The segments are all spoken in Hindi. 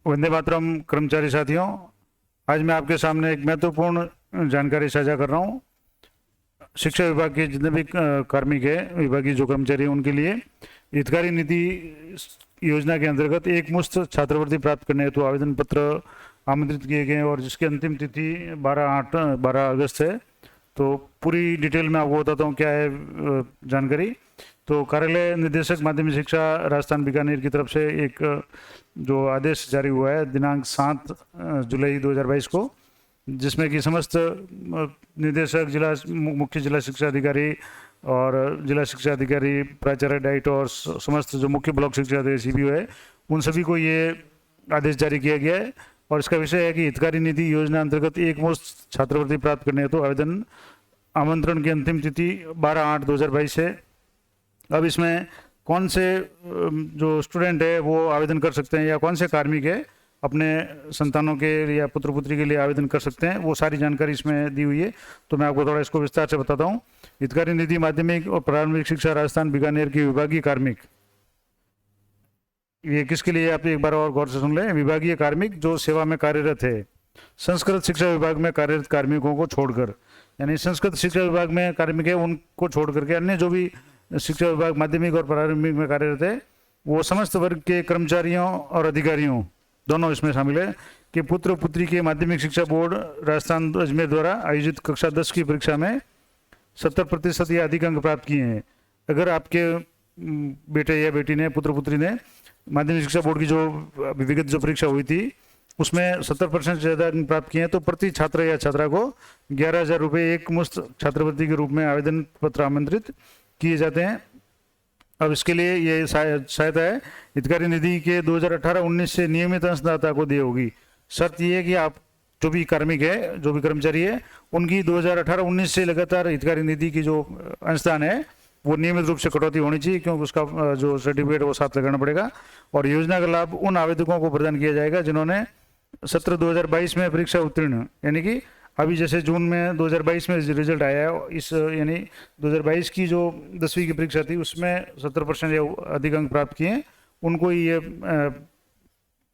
वंदे मातरम कर्मचारी साथियों, आज मैं आपके सामने एक महत्वपूर्ण जानकारी साझा कर रहा हूँ। शिक्षा विभाग के जितने भी कार्मिक है, विभागीय जो कर्मचारी हैं, उनके लिए हितकारी नीति योजना के अंतर्गत एक मुश्त छात्रवृत्ति प्राप्त करने हेतु आवेदन पत्र आमंत्रित किए गए और जिसकी अंतिम तिथि 12 अगस्त है। तो पूरी डिटेल में आपको बताता हूँ क्या है जानकारी। तो कार्यालय निदेशक माध्यमिक शिक्षा राजस्थान बीकानेर की तरफ से एक जो आदेश जारी हुआ है दिनांक 7 जुलाई 2022 को, जिसमें कि समस्त निदेशक, मुख्य जिला शिक्षा अधिकारी और जिला शिक्षा अधिकारी, प्राचार्य, डाइट और समस्त जो मुख्य ब्लॉक शिक्षा अधिकारी सीबीओ है, उन सभी को ये आदेश जारी किया गया है। और इसका विषय है कि हितकारी निधि योजना अंतर्गत एक मुश्त छात्रवृत्ति प्राप्त करने हेतु आवेदन आमंत्रण की अंतिम तिथि 12/8/2022 है। अब इसमें कौन से जो स्टूडेंट है वो आवेदन कर सकते हैं या कौन से कार्मिक है अपने संतानों के या पुत्र पुत्री के लिए आवेदन कर सकते हैं, वो सारी जानकारी इसमें दी हुई है। तो मैं आपको थोड़ा इसको विस्तार से बताता हूँ। हितकारी निधि माध्यमिक और प्रारंभिक शिक्षा राजस्थान बीकानेर के विभागीय कार्मिक, ये किसके लिए आप एक बार और गौर से सुन लें। विभागीय कार्मिक जो सेवा में कार्यरत है संस्कृत शिक्षा विभाग में कार्यरत कार्मिकों को छोड़कर, यानी संस्कृत शिक्षा विभाग में कार्मिक है उनको छोड़ करके अन्य जो भी शिक्षा विभाग माध्यमिक और प्रारंभिक में कार्यरत है, वो समस्त वर्ग के कर्मचारियों और अधिकारियों दोनों इसमें शामिल है कि पुत्र पुत्री के माध्यमिक शिक्षा बोर्ड राजस्थान अजमेर द्वारा आयोजित कक्षा 10 की परीक्षा में 70% या अधिक अंक प्राप्त किए हैं। अगर आपके बेटे या बेटी ने, पुत्र पुत्री ने माध्यमिक शिक्षा बोर्ड की जो विगत जो परीक्षा हुई थी उसमें 70% से ज़्यादा अंक प्राप्त किए हैं, तो प्रति छात्र या छात्रा को 11,000 रुपये एक मुश्त छात्रवृत्ति के रूप में आवेदन पत्र आमंत्रित किए जाते हैं। अब इसके लिए ये सहायता है हितकारी निधि के 2018-19 से नियमित अंशदाता को दी होगी। शर्त ये है कि आप जो भी कार्मिक है, जो भी कर्मचारी है, उनकी 2018-19 से लगातार हितकारी निधि की जो अंशदान है वो नियमित रूप से कटौती होनी चाहिए, क्योंकि उसका जो सर्टिफिकेट वो साथ लगाना पड़ेगा। और योजना का लाभ उन आवेदकों को प्रदान किया जाएगा जिन्होंने सत्र 2022 में परीक्षा उत्तीर्ण, यानी कि अभी जैसे जून में 2022 में रिजल्ट आया है, इस यानी 2022 की जो 10वीं की परीक्षा थी उसमें 70% या अधिक अंक प्राप्त किए, उनको ये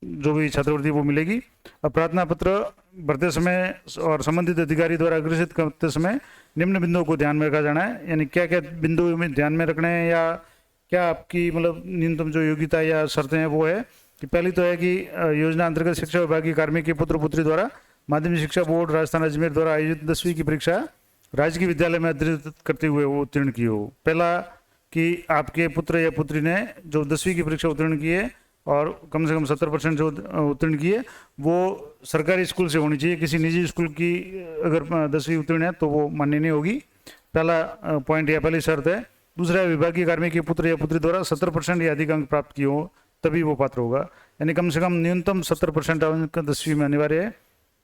जो भी छात्रवृत्ति वो मिलेगी। अब प्रार्थना पत्र भरते समय और संबंधित अधिकारी द्वारा अग्रेसित करते समय निम्न बिंदुओं को ध्यान में रखा जाना है। यानी क्या क्या बिंदु में ध्यान में रखने हैं या क्या आपकी मतलब न्यूनतम जो योग्यता या शर्तें हैं वो है कि पहली तो है कि योजना अंतर्गत शिक्षा विभागीय कार्मिक के पुत्र पुत्री द्वारा माध्यमिक शिक्षा बोर्ड राजस्थान अजमेर द्वारा आयोजित 10वीं की परीक्षा राजकीय विद्यालय में अध्ययन करते हुए वो उत्तीर्ण की हो। पहला कि आपके पुत्र या पुत्री ने जो 10वीं की परीक्षा उत्तीर्ण की है और कम से कम 70% जो उत्तीर्ण की है वो सरकारी स्कूल से होनी चाहिए। किसी निजी स्कूल की अगर 10वीं उत्तीर्ण है तो वो मान्य नहीं होगी। पहला पॉइंट या पहली शर्त है। दूसरा, विभागीय कार्मिक के पुत्र या पुत्री द्वारा 70% या अधिक अंक प्राप्त किए हो तभी वो पात्र होगा, यानी कम से कम न्यूनतम 70% अंक 10वीं में अनिवार्य है।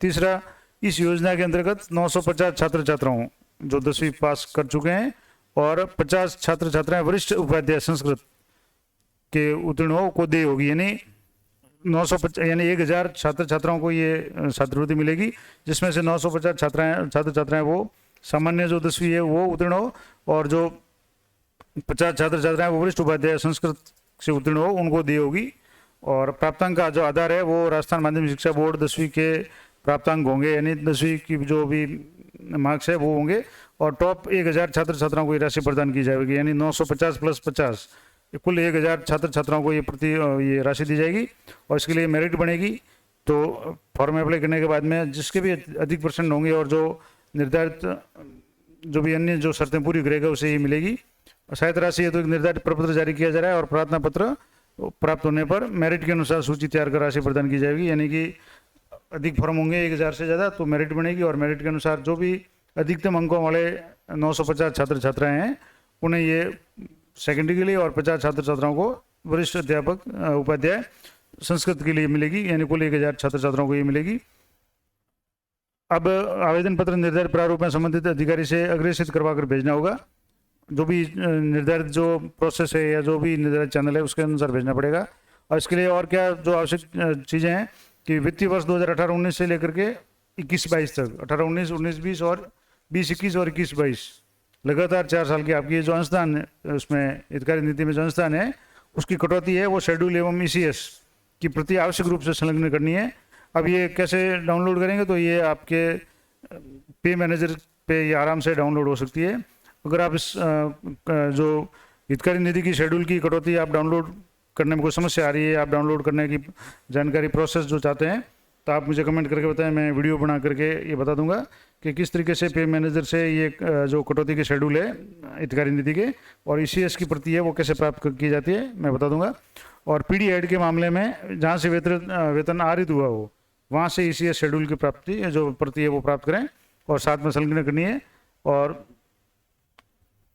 तीसरा, इस योजना के अंतर्गत 950 छात्र छात्राओं जो 10वीं पास कर चुके हैं और 50 छात्र छात्राएं वरिष्ठ उपाध्याय संस्कृत के उत्तीर्ण हो को दे होगी, यानी 950 यानी 1000 छात्र छात्राओं को ये छात्रवृत्ति मिलेगी, जिसमें से 950 छात्र छात्राएं वो सामान्य जो 10वीं है वो उत्तीर्ण हो और जो 50 छात्र छात्राएं वो वरिष्ठ उपाध्याय संस्कृत से उत्तीर्ण हो उनको दी होगी। और प्राप्तांक का जो आधार है वो राजस्थान माध्यमिक शिक्षा बोर्ड 10वीं के प्राप्तांक होंगे, यानी 10वीं की जो भी मार्क्स है वो होंगे। और टॉप 1000 छात्र छात्राओं को ये राशि प्रदान की जाएगी, यानी 950 + 50 कुल 1000 छात्र छात्राओं को ये राशि दी जाएगी। और इसके लिए मेरिट बनेगी। तो फॉर्म अप्लाई करने के बाद में जिसके भी अधिक परसेंट होंगे और जो निर्धारित जो भी अन्य जो शर्तें पूरी करेगा उसे ये मिलेगी। सहायता राशि है तो एक निर्धारित प्रपत्र जारी किया जा रहा है और प्रार्थना पत्र प्राप्त होने पर मेरिट के अनुसार सूची तैयार कर राशि प्रदान की जाएगी, यानी कि अधिक फॉर्म होंगे 1000 से ज़्यादा तो मेरिट बनेगी और मेरिट के अनुसार जो भी अधिकतम अंकों वाले 950 छात्र छात्राएं हैं उन्हें ये सेकेंडरी के लिए और 50 छात्र छात्राओं को वरिष्ठ अध्यापक उपाध्याय संस्कृत के लिए मिलेगी, यानी कुल 1000 छात्र छात्राओं को ये मिलेगी। अब आवेदन पत्र निर्धारित प्रारूप में संबंधित अधिकारी से अग्रेसित करवा कर भेजना होगा। जो भी निर्धारित जो प्रोसेस है या जो भी निर्धारित चैनल है उसके अनुसार भेजना पड़ेगा। और इसके लिए और क्या जो आवश्यक चीज़ें हैं कि वित्तीय वर्ष 2018-19 से लेकर के 21-22 तक, 18-19, 19-20 और 20-21 और 21-22 लगातार 4 साल की आपकी जो अंशदान उसमें हितकारी नीति में जो अंशदान है उसकी कटौती है वो शेड्यूल एवं ECS की प्रति आवश्यक रूप से संलग्न करनी है। अब ये कैसे डाउनलोड करेंगे, तो ये आपके पे मैनेजर पे ये आराम से डाउनलोड हो सकती है। अगर आप इस जो हितकारी निधि की शेड्यूल की कटौती आप डाउनलोड करने में कोई समस्या आ रही है, आप डाउनलोड करने की जानकारी प्रोसेस जो चाहते हैं, तो आप मुझे कमेंट करके बताएं, मैं वीडियो बना करके ये बता दूंगा कि किस तरीके से पे मैनेजर से ये जो कटौती के शेड्यूल है हितकारी निधि के और ईसीएस की प्रति है वो कैसे प्राप्त की जाती है, मैं बता दूंगा। और पीडी ऐड के मामले में जहाँ से वेतन आहरित हुआ हो वहाँ से ईसीएस शेड्यूल की प्राप्ति जो प्रति है वो प्राप्त करें और साथ में संलग्न करनी है। और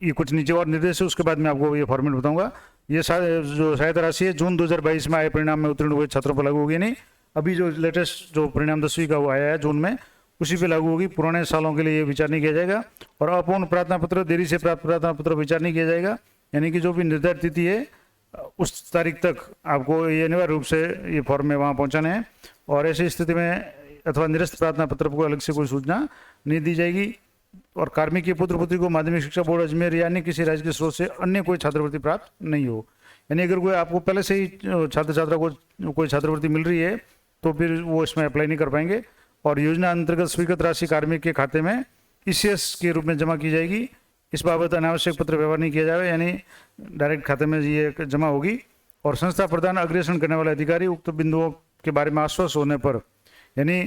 ये कुछ नीचे और निर्देश है, उसके बाद मैं आपको ये फॉर्मेट बताऊंगा। ये जो सहायता राशि है जून 2022 में आए परिणाम में उत्तीर्ण हुए छात्रों पर लागू होगी नहीं, अभी जो लेटेस्ट जो परिणाम 10वीं का वो आया है जून में उसी पे लागू होगी। पुराने सालों के लिए ये विचार नहीं किया जाएगा। और अपूर्ण प्रार्थना पत्र, देरी से प्राप्त प्रार्थना पत्र विचार नहीं किया जाएगा, यानी कि जो भी निर्धारित तिथि है उस तारीख तक आपको ये अनिवार्य रूप से ये फॉर्म में वहाँ पहुँचाना है। और ऐसी स्थिति में अथवा निरस्त प्रार्थना पत्र को अलग से कोई सूचना नहीं दी जाएगी। और कार्मिक के पुत्र पुत्री को माध्यमिक शिक्षा बोर्ड अजमेर या अन्य किसी राज्य के स्रोत से अन्य कोई छात्रवृत्ति प्राप्त नहीं हो, यानी अगर कोई आपको पहले से ही छात्र छात्रा को कोई छात्रवृत्ति मिल रही है तो फिर वो इसमें अप्लाई नहीं कर पाएंगे। और योजना अंतर्गत स्वीकृत राशि कार्मिक के खाते में ईसीएस के रूप में जमा की जाएगी। इस बाबत अनावश्यक पत्र व्यवहार नहीं किया जाएगा, यानी डायरेक्ट खाते में ये जमा होगी। और संस्था प्रदान अग्रेषण करने वाले अधिकारी उक्त बिंदुओं के बारे में आश्वस्त होने पर, यानी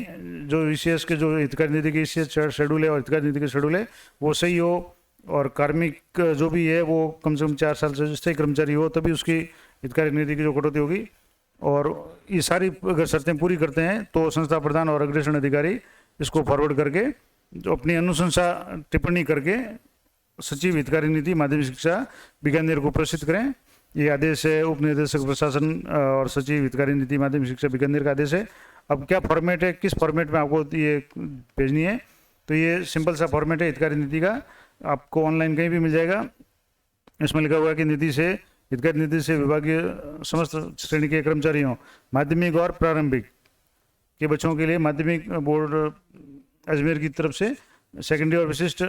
जो ईसीएस के जो हितकारी निधि के ईसीएस शेड्यूल है और हितकारी निधि के शेड्यूल है वो सही हो और कार्मिक जो भी है वो कम से कम 4 साल से स्थायी कर्मचारी हो, तभी उसकी हितकारी निधि की जो कटौती होगी। और ये सारी अगर शर्तें पूरी करते हैं तो संस्था प्रधान और अग्रेषण अधिकारी इसको फॉरवर्ड करके जो अपनी अनुशंसा टिप्पणी करके सचिव हितकारी नीति माध्यमिक शिक्षा बीकानेर को प्रेषित करें। ये आदेश है उप निदेशक प्रशासन और सचिव हितकारी नीति माध्यमिक शिक्षा बीकानेर का आदेश है। अब क्या फॉर्मेट है, किस फॉर्मेट में आपको ये भेजनी है, तो ये सिंपल सा फॉर्मेट है हितकारी नीति का, आपको ऑनलाइन कहीं भी मिल जाएगा। इसमें लिखा हुआ है कि निधि से हितकारी निधि से विभागीय समस्त श्रेणी के कर्मचारियों माध्यमिक और प्रारंभिक के बच्चों के लिए माध्यमिक बोर्ड अजमेर की तरफ से सेकेंडरी और विशिष्ट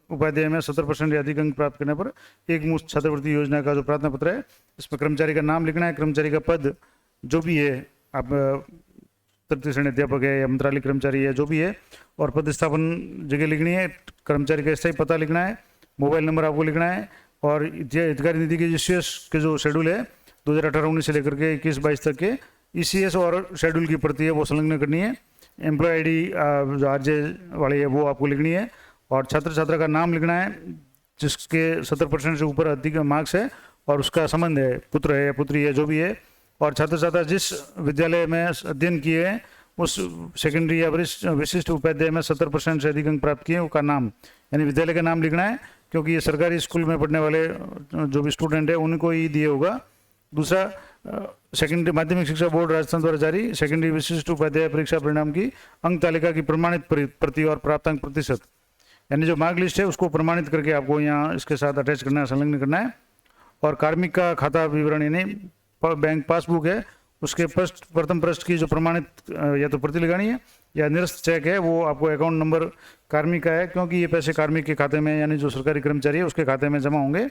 उपाध्याय में 70% या अधिक अंक प्राप्त करने पर एक मुश्त छात्रवृत्ति योजना का जो प्रार्थना पत्र है इसमें कर्मचारी का नाम लिखना है, कर्मचारी का पद जो भी है, आप तृतीय श्रेणी अध्यापक है या मंत्रालय कर्मचारी है जो भी है, और पदस्थापन जगह लिखनी है, कर्मचारी का स्थायी पता लिखना है, मोबाइल नंबर आपको लिखना है। और हितकारी निधि के ईसीएस के जो शेड्यूल है 2018-19 से लेकर के 21-22 तक के ईसीएस और शेड्यूल की प्रति है वो संलग्न करनी है। एम्प्लॉय आईडी जो आरजे वाली है वो आपको लिखनी है। और छात्र छात्रा का नाम लिखना है जिसके 70% से ऊपर अधिक मार्क्स है और उसका संबंध है, पुत्र है या पुत्री है जो भी है। और छात्र छात्रा जिस विद्यालय में अध्ययन किए हैं उस सेकेंडरी या विशिष्ट उपाध्याय में 70% से अधिक अंक प्राप्त किए उसका नाम, यानी विद्यालय का नाम लिखना है, क्योंकि ये सरकारी स्कूल में पढ़ने वाले जो भी स्टूडेंट है उनको ही दिए होगा। दूसरा, सेकेंडरी माध्यमिक शिक्षा बोर्ड राजस्थान द्वारा जारी सेकेंडरी विशिष्ट उपाध्याय परीक्षा परिणाम की अंक तालिका की प्रमाणित प्रति और प्राप्तांक प्रतिशत, यानी जो मार्क लिस्ट है उसको प्रमाणित करके आपको यहाँ इसके साथ अटैच करना है, संलग्न करना है। और कार्मिक का खाता विवरण यानी बैंक पासबुक है उसके प्रथम पृष्ठ की जो प्रमाणित या तो प्रति लगानी है या निरस्त चेक है वो आपको अकाउंट नंबर कार्मिक का है, क्योंकि ये पैसे कार्मिक के खाते में यानी जो सरकारी कर्मचारी है उसके खाते में जमा होंगे।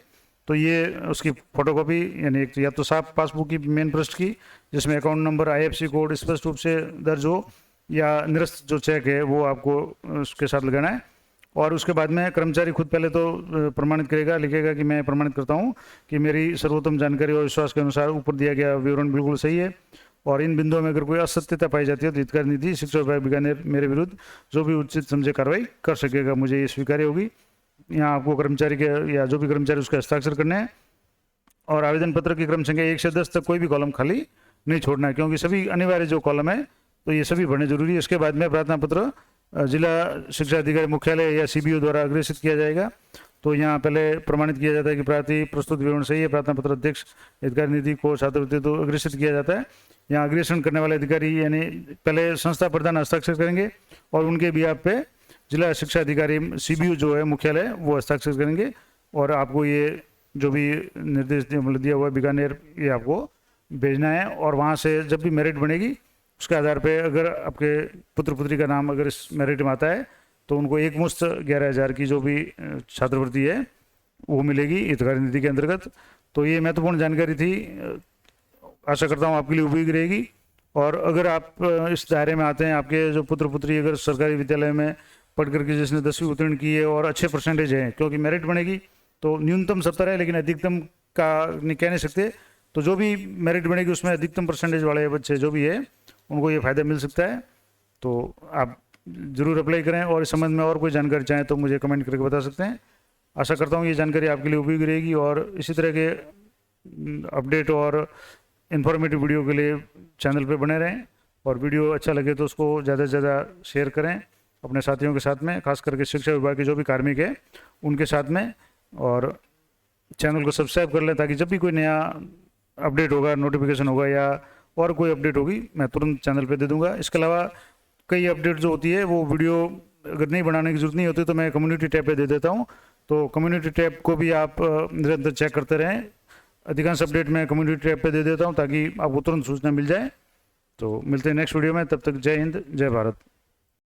तो ये उसकी फोटोकॉपी यानी एक या तो साफ पासबुक की मेन पृष्ठ की जिसमें अकाउंट नंबर आईएफएससी कोड स्पष्ट रूप से दर्ज हो, या निरस्त जो चेक है वो आपको उसके साथ लगाना है। और उसके बाद में कर्मचारी खुद पहले तो प्रमाणित करेगा, लिखेगा कि मैं प्रमाणित करता हूँ कि मेरी सर्वोत्तम जानकारी और विश्वास के अनुसार ऊपर दिया गया विवरण बिल्कुल सही है, और इन बिंदुओं में अगर कोई असत्यता पाई जाती है तो हितकारी निधि शिक्षा विभाग बीकानेर मेरे विरुद्ध जो भी उचित समझे कार्रवाई कर सकेगा, मुझे ये स्वीकार्य होगी। यहाँ आपको कर्मचारी के या जो भी कर्मचारी उसका हस्ताक्षर करने हैं। और आवेदन पत्र की क्रम संख्या 1 से 10 तक कोई भी कॉलम खाली नहीं छोड़ना है, क्योंकि सभी अनिवार्य जो कॉलम है तो ये सभी भरने जरूरी है। इसके बाद में प्रार्थना पत्र जिला शिक्षा अधिकारी मुख्यालय या सीबीओ द्वारा अग्रेषित किया जाएगा। तो यहाँ पहले प्रमाणित किया जाता है कि प्रार्थी प्रस्तुत विवरण सही है, प्रार्थना पत्र अध्यक्ष हितकारी निधि को छात्रवृत्ति तो अग्रेषित किया जाता है। यहाँ अग्रेषण करने वाले अधिकारी यानी पहले संस्था प्रधान हस्ताक्षर करेंगे और उनके बिहाफ पे जिला शिक्षा अधिकारी सीबीओ जो है मुख्यालय वो हस्ताक्षर करेंगे। और आपको ये जो भी निर्देश दिया हुआ है बीकानेर ये आपको भेजना है। और वहाँ से जब भी मेरिट बनेगी उसके आधार पे अगर आपके पुत्र पुत्री का नाम अगर इस मेरिट में आता है तो उनको एक मुश्त 11,000 की जो भी छात्रवृत्ति है वो मिलेगी हितकारी निधि के अंतर्गत। तो ये महत्वपूर्ण जानकारी थी, आशा करता हूँ आपके लिए उपयोगी रहेगी। और अगर आप इस दायरे में आते हैं, आपके जो पुत्र पुत्री अगर सरकारी विद्यालय में पढ़ करके जिसने 10वीं उत्तीर्ण की है और अच्छे परसेंटेज हैं, क्योंकि मेरिट बनेगी तो न्यूनतम 70 है लेकिन अधिकतम का नहीं कह नहीं सकते, तो जो भी मेरिट बनेगी उसमें अधिकतम परसेंटेज वाले बच्चे जो भी है उनको ये फ़ायदा मिल सकता है। तो आप ज़रूर अप्लाई करें, और इस संबंध में और कोई जानकारी चाहें तो मुझे कमेंट करके बता सकते हैं। आशा करता हूँ ये जानकारी आपके लिए उपयोगी रहेगी, और इसी तरह के अपडेट और इन्फॉर्मेटिव वीडियो के लिए चैनल पे बने रहें, और वीडियो अच्छा लगे तो उसको ज़्यादा से ज़्यादा शेयर करें अपने साथियों के साथ में, खास करके शिक्षा विभाग के जो भी कार्मिक है उनके साथ में, और चैनल को सब्सक्राइब कर लें ताकि जब भी कोई नया अपडेट होगा, नोटिफिकेशन होगा या और कोई अपडेट होगी, मैं तुरंत चैनल पे दे दूंगा। इसके अलावा कई अपडेट जो होती है वो वीडियो अगर नहीं बनाने की जरूरत नहीं होती तो मैं कम्युनिटी टैब पे दे देता हूँ, तो कम्युनिटी टैब को भी आप निरंतर चेक करते रहें। अधिकांश अपडेट मैं कम्युनिटी टैब पे दे देता हूँ ताकि आपको तुरंत सूचना मिल जाए। तो मिलते हैं नेक्स्ट वीडियो में, तब तक जय हिंद, जय भारत।